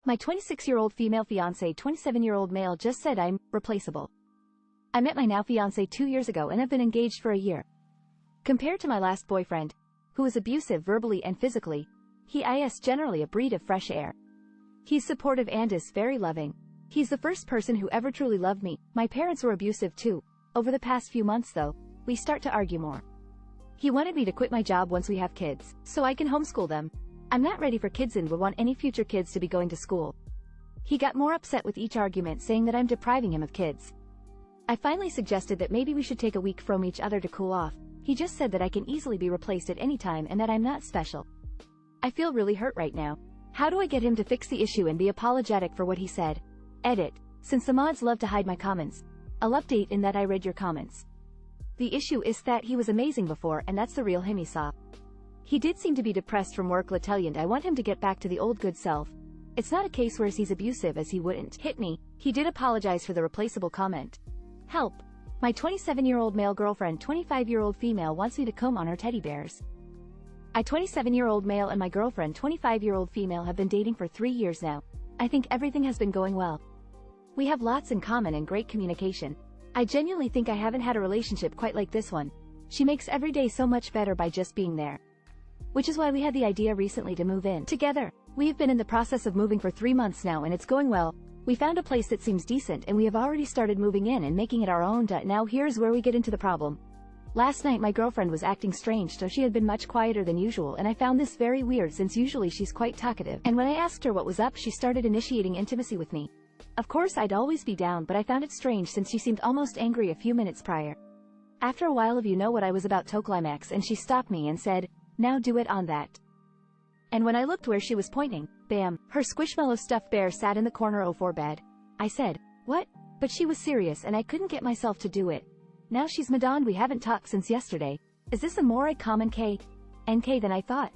My 26-year-old female fiance, 27-year-old male just said I'm replaceable. I met my now fiance 2 years ago and have been engaged for a year. Compared to my last boyfriend, who was abusive verbally and physically, he is generally a breath of fresh air. He's supportive and is very loving. He's the first person who ever truly loved me. My parents were abusive too. Over the past few months though, we start to argue more. He wanted me to quit my job once we have kids, so I can homeschool them. I'm not ready for kids and would want any future kids to be going to school. He got more upset with each argument, saying that I'm depriving him of kids. I finally suggested that maybe we should take a week from each other to cool off. He just said that I can easily be replaced at any time and that I'm not special. I feel really hurt right now. How do I get him to fix the issue and be apologetic for what he said? Edit. Since the mods love to hide my comments, I'll update in that I read your comments. The issue is that he was amazing before and that's the real him he saw. He did seem to be depressed from work and I want him to get back to the old good self. It's not a case where he's abusive as he wouldn't hit me. He did apologize for the replaceable comment. Help. My 27-year-old male girlfriend, 25-year-old female wants me to comb on her teddy bears. I 27-year-old male and my girlfriend 25-year-old female have been dating for 3 years now. I think everything has been going well. We have lots in common and great communication. I genuinely think I haven't had a relationship quite like this one. She makes every day so much better by just being there. Which is why we had the idea recently to move in together. We have been in the process of moving for 3 months now and it's going well. We found a place that seems decent and we have already started moving in and making it our own. Now here's where we get into the problem. Last night my girlfriend was acting strange, so she had been much quieter than usual, and I found this very weird since usually she's quite talkative. And when I asked her what was up, she started initiating intimacy with me. Of course I'd always be down, but I found it strange since she seemed almost angry a few minutes prior. After a while of what I was about to climax and she stopped me and said, "Now do it on that." And when I looked where she was pointing, bam, her squishmallow stuffed bear sat in the corner for bed. I said, "What?" But she was serious and I couldn't get myself to do it. Now she's Madonna, we haven't talked since yesterday. Is this a more common NK than I thought?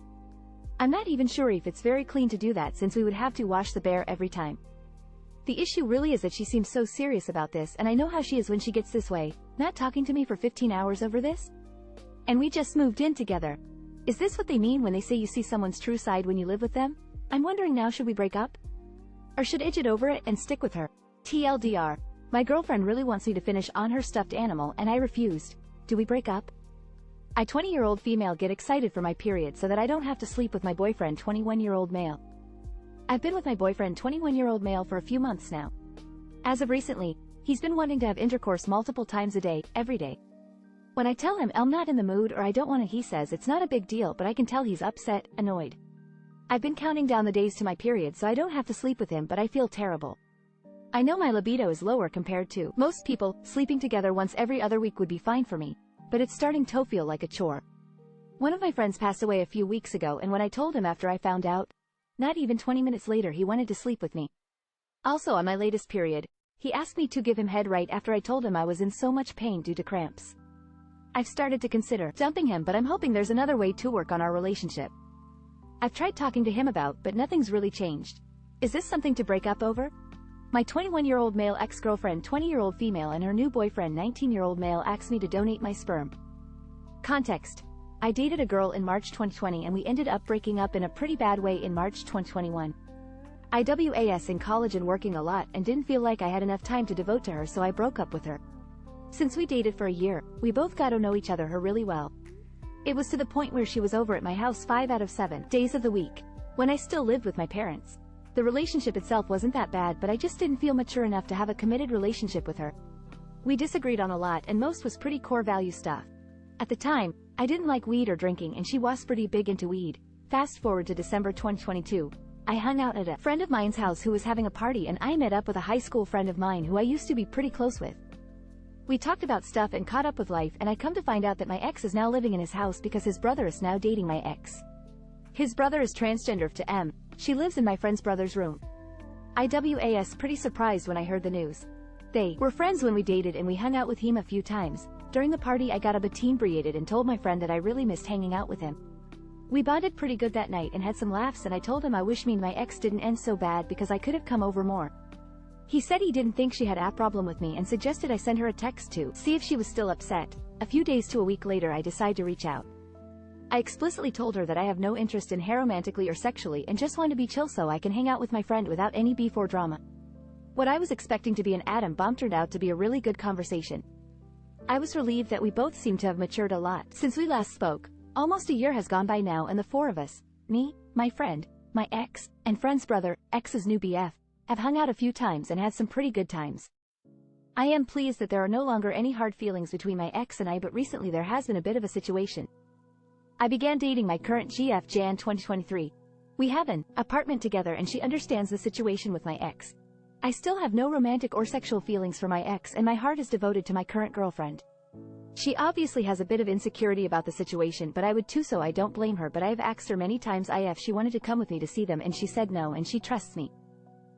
I'm not even sure if it's very clean to do that since we would have to wash the bear every time. The issue really is that she seems so serious about this, and I know how she is when she gets this way, not talking to me for 15 hours over this. And we just moved in together. Is this what they mean when they say you see someone's true side when you live with them? I'm wondering now, should we break up? Or should I get over it and stick with her? TLDR. My girlfriend really wants me to finish on her stuffed animal and I refused. Do we break up? I 20-year-old female get excited for my period so that I don't have to sleep with my boyfriend 21-year-old male. I've been with my boyfriend 21-year-old male for a few months now. As of recently, he's been wanting to have intercourse multiple times a day, every day. When I tell him I'm not in the mood or I don't want to, he says it's not a big deal, but I can tell he's upset, annoyed. I've been counting down the days to my period so I don't have to sleep with him, but I feel terrible. I know my libido is lower compared to most people. Sleeping together once every other week would be fine for me, but it's starting to feel like a chore. One of my friends passed away a few weeks ago, and when I told him after I found out, not even 20 minutes later he wanted to sleep with me. Also on my latest period, he asked me to give him head right after I told him I was in so much pain due to cramps. I've started to consider dumping him, but I'm hoping there's another way to work on our relationship. I've tried talking to him about, but nothing's really changed. Is this something to break up over? My 21-year-old male ex-girlfriend 20-year-old female and her new boyfriend 19-year-old male asked me to donate my sperm. Context. I dated a girl in March 2020 and we ended up breaking up in a pretty bad way in March 2021. I was in college and working a lot and didn't feel like I had enough time to devote to her, so I broke up with her. Since we dated for a year, we both got to know each other really well. It was to the point where she was over at my house 5 out of 7 days of the week, when I still lived with my parents. The relationship itself wasn't that bad, but I just didn't feel mature enough to have a committed relationship with her. We disagreed on a lot and most was pretty core value stuff. At the time, I didn't like weed or drinking and she was pretty big into weed. Fast forward to December 2022. I hung out at a friend of mine's house who was having a party and I met up with a high school friend of mine who I used to be pretty close with. We talked about stuff and caught up with life, and I come to find out that my ex is now living in his house because his brother is now dating my ex. His brother is transgender to M. She lives in my friend's brother's room. I was pretty surprised when I heard the news. They were friends when we dated and we hung out with him a few times. During the party I got a bit inebriated and told my friend that I really missed hanging out with him. We bonded pretty good that night and had some laughs, and I told him I wish me and my ex didn't end so bad because I could have come over more. He said he didn't think she had a problem with me and suggested I send her a text to see if she was still upset. A few days to a week later I decide to reach out. I explicitly told her that I have no interest in her romantically or sexually and just want to be chill so I can hang out with my friend without any beef or drama. What I was expecting to be an atom bomb turned out to be a really good conversation. I was relieved that we both seemed to have matured a lot since we last spoke. Almost a year has gone by now, and the four of us, me, my friend, my ex, and friend's brother, ex's new BF, have hung out a few times and had some pretty good times. I am pleased that there are no longer any hard feelings between my ex and I, but recently there has been a bit of a situation. I began dating my current GF Jan 2023. We have an apartment together and she understands the situation with my ex. I still have no romantic or sexual feelings for my ex and my heart is devoted to my current girlfriend. She obviously has a bit of insecurity about the situation, but I would too, so I don't blame her, but I have asked her many times if she wanted to come with me to see them and she said no, and she trusts me.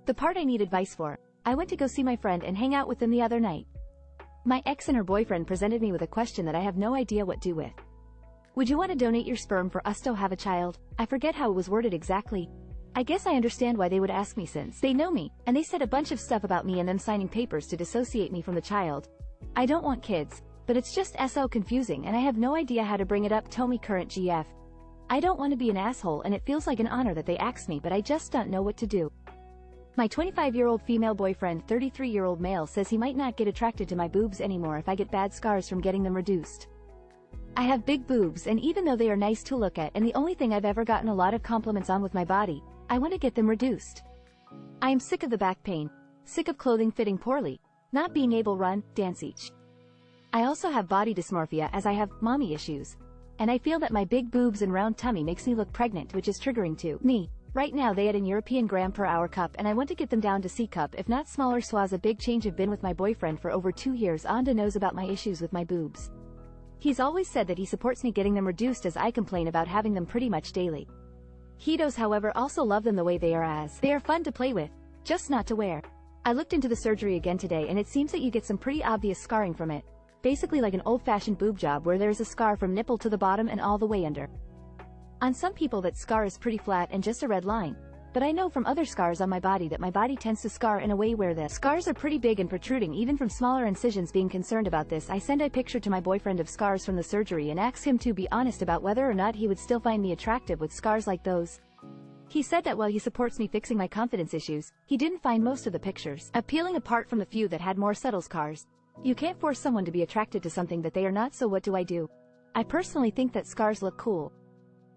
The part I need advice for: I went to go see my friend and hang out with them the other night. My ex and her boyfriend presented me with a question that I have no idea what to do with. Would you want to donate your sperm for us to have a child? I forget how it was worded exactly. I guess I understand why they would ask me since they know me, and they said a bunch of stuff about me and them signing papers to dissociate me from the child. I don't want kids, but it's just so confusing and I have no idea how to bring it up. Tommy current GF. I don't want to be an asshole and it feels like an honor that they asked me, but I just don't know what to do. My 25-year-old female boyfriend, 33-year-old male, says he might not get attracted to my boobs anymore if I get bad scars from getting them reduced. I have big boobs, and even though they are nice to look at and the only thing I've ever gotten a lot of compliments on with my body, I want to get them reduced. I am sick of the back pain, sick of clothing fitting poorly, not being able to run, dance each. I also have body dysmorphia as I have mommy issues, and I feel that my big boobs and round tummy makes me look pregnant, which is triggering to me. Right now they at an European gram per hour cup and I want to get them down to C cup, if not smaller. Swaz a big change. I've been with my boyfriend for over 2 years. Onda knows about my issues with my boobs. He's always said that he supports me getting them reduced as I complain about having them pretty much daily. He does, however, also love them the way they are, as they are fun to play with, just not to wear. I looked into the surgery again today and it seems that you get some pretty obvious scarring from it. Basically like an old-fashioned boob job where there's a scar from nipple to the bottom and all the way under. On some people that scar is pretty flat and just a red line, but I know from other scars on my body that my body tends to scar in a way where the scars are pretty big and protruding even from smaller incisions. Being concerned about this, I send a picture to my boyfriend of scars from the surgery and asked him to be honest about whether or not he would still find me attractive with scars like those. He said that while he supports me fixing my confidence issues, he didn't find most of the pictures appealing apart from the few that had more subtle scars. You can't force someone to be attracted to something that they are not, so what do I do? I personally think that scars look cool.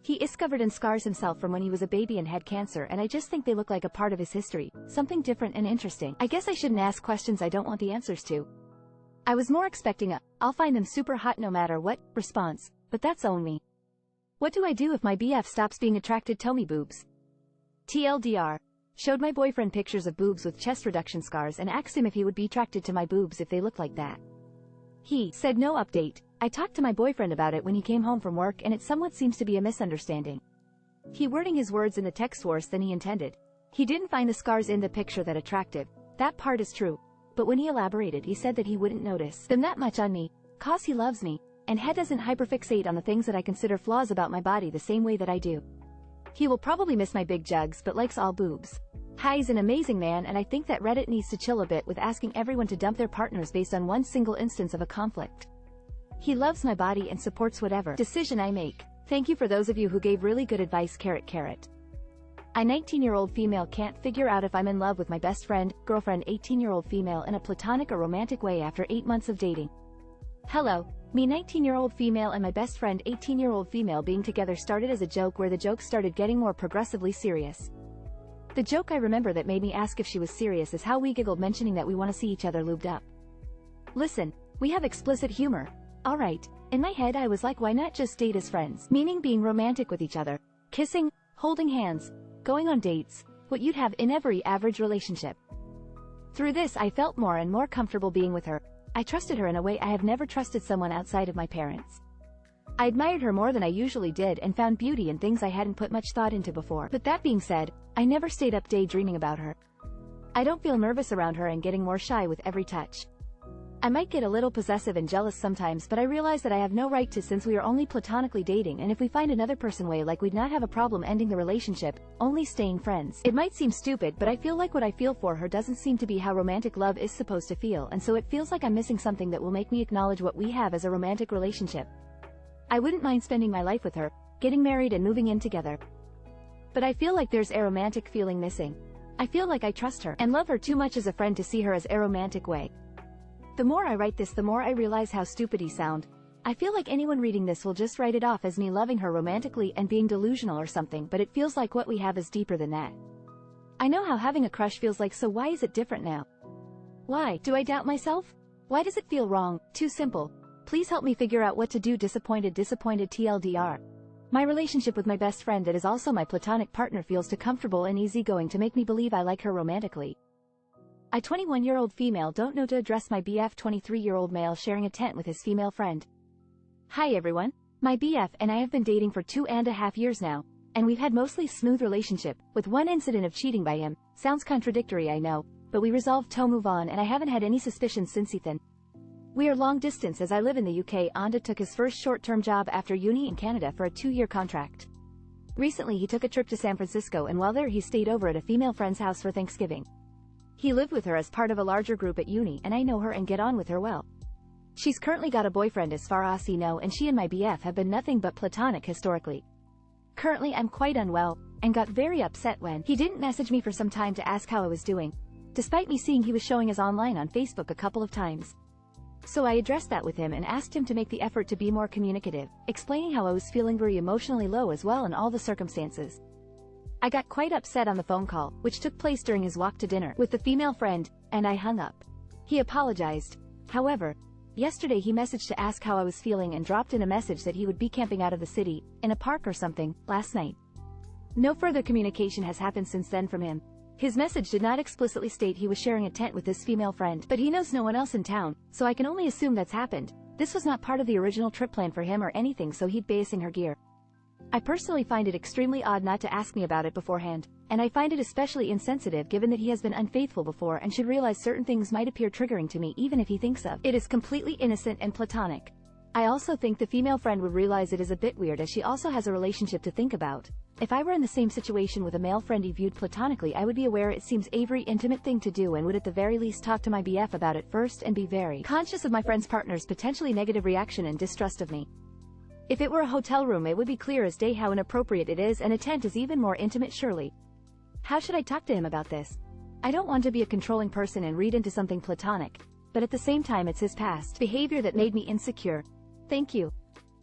He is covered in scars himself from when he was a baby and had cancer, and I just think they look like a part of his history, something different and interesting. I guess I shouldn't ask questions I don't want the answers to. I was more expecting a "I'll find them super hot no matter what" response, but that's on me. What do I do if my BF stops being attracted to me boobs? TLDR. Showed my boyfriend pictures of boobs with chest reduction scars and asked him if he would be attracted to my boobs if they looked like that. He said no update. I talked to my boyfriend about it when he came home from work and it somewhat seems to be a misunderstanding. He wording his words in the text worse than he intended. He didn't find the scars in the picture that attractive. That part is true. But when he elaborated, he said that he wouldn't notice them that much on me, cause he loves me, and he doesn't hyperfixate on the things that I consider flaws about my body the same way that I do. He will probably miss my big jugs but likes all boobs. He's an amazing man, and I think that Reddit needs to chill a bit with asking everyone to dump their partners based on one single instance of a conflict. He loves my body and supports whatever decision I make. Thank you for those of you who gave really good advice. I 19-year-old female can't figure out if I'm in love with my best friend, girlfriend 18-year-old female in a platonic or romantic way after 8 months of dating. Hello, me 19-year-old female and my best friend 18-year-old female being together started as a joke where the joke started getting more progressively serious. The joke I remember that made me ask if she was serious is how we giggled mentioning that we want to see each other lubed up. Listen, we have explicit humor. Alright, in my head I was like, why not just date as friends? Meaning being romantic with each other, kissing, holding hands, going on dates, what you'd have in every average relationship. Through this I felt more and more comfortable being with her. I trusted her in a way I have never trusted someone outside of my parents. I admired her more than I usually did and found beauty in things I hadn't put much thought into before. But that being said, I never stayed up daydreaming about her. I don't feel nervous around her and getting more shy with every touch. I might get a little possessive and jealous sometimes, but I realize that I have no right to since we are only platonically dating, and if we find another person way like we'd not have a problem ending the relationship, only staying friends. It might seem stupid, but I feel like what I feel for her doesn't seem to be how romantic love is supposed to feel, and so it feels like I'm missing something that will make me acknowledge what we have as a romantic relationship. I wouldn't mind spending my life with her, getting married and moving in together. But I feel like there's a romantic feeling missing. I feel like I trust her and love her too much as a friend to see her as a romantic way. The more I write this, the more I realize how stupid I sound. I feel like anyone reading this will just write it off as me loving her romantically and being delusional or something, but it feels like what we have is deeper than that. I know how having a crush feels like, so why is it different now? Why? Do I doubt myself? Why does it feel wrong? Too simple. Please help me figure out what to do. Disappointed TLDR. My relationship with my best friend that is also my platonic partner feels too comfortable and easygoing to make me believe I like her romantically. I 21-year-old female don't know to address my BF 23-year-old male sharing a tent with his female friend. Hi everyone. My BF and I have been dating for 2.5 years now, and we've had mostly smooth relationship, with one incident of cheating by him. Sounds contradictory, I know, but we resolved to move on and I haven't had any suspicions since then. We are long distance as I live in the UK. Anda took his first short-term job after uni in Canada for a 2-year contract. Recently he took a trip to San Francisco, and while there he stayed over at a female friend's house for Thanksgiving. He lived with her as part of a larger group at uni, and I know her and get on with her well. She's currently got a boyfriend as far as I know, and she and my BF have been nothing but platonic historically. Currently I'm quite unwell, and got very upset when he didn't message me for some time to ask how I was doing, despite me seeing he was showing us online on Facebook a couple of times. So I addressed that with him and asked him to make the effort to be more communicative, explaining how I was feeling very emotionally low as well and all the circumstances. I got quite upset on the phone call, which took place during his walk to dinner with the female friend, and I hung up. He apologized. However, yesterday he messaged to ask how I was feeling and dropped in a message that he would be camping out of the city, in a park or something, last night. No further communication has happened since then from him. His message did not explicitly state he was sharing a tent with this female friend, but he knows no one else in town, so I can only assume that's happened. This was not part of the original trip plan for him or anything, so he'd basing her gear. I personally find it extremely odd not to ask me about it beforehand, and I find it especially insensitive given that he has been unfaithful before and should realize certain things might appear triggering to me even if he thinks of it is completely innocent and platonic. I also think the female friend would realize it is a bit weird as she also has a relationship to think about. If I were in the same situation with a male friend he viewed platonically, I would be aware it seems a very intimate thing to do and would at the very least talk to my BF about it first and be very conscious of my friend's partner's potentially negative reaction and distrust of me. If it were a hotel room, it would be clear as day how inappropriate it is, and a tent is even more intimate surely. How should I talk to him about this? I don't want to be a controlling person and read into something platonic, but at the same time it's his past behavior that made me insecure. Thank you.